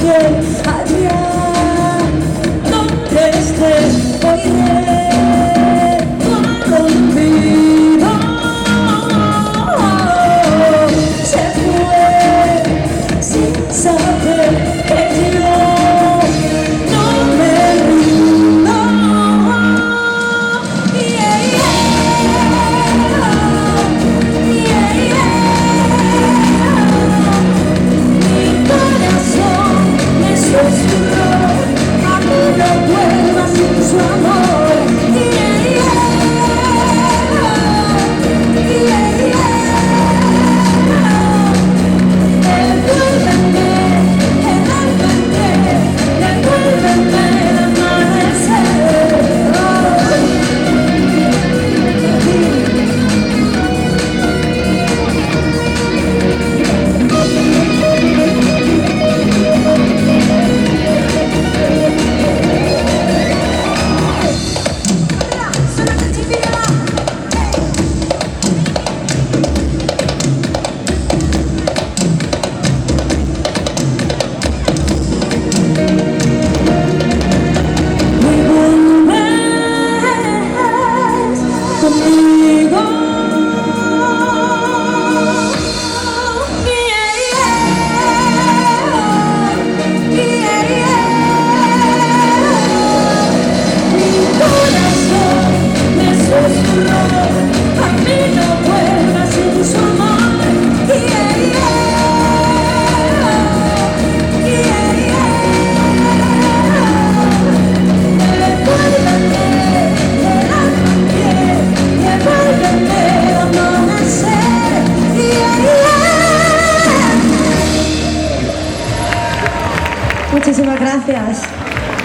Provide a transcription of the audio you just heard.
allá donde estés, oiré tu olvido. Se fue sin saber que yo no me rindo. Yeah, yeah, yeah. Mi corazón me susurró, a mí no vuelvas sin su amor. Yeah, yeah, yeah, yeah. Devuélveme el alma, devuélveme el amanecer. Conmigo, yeah, yeah, yeah. Mi corazón me susurró, a mí no vuelvas sin su amor. Yeah, yeah, yeah, yeah. Devuélveme el alma, devuélveme el amanecer. Yeah, yeah. Muchísimas gracias.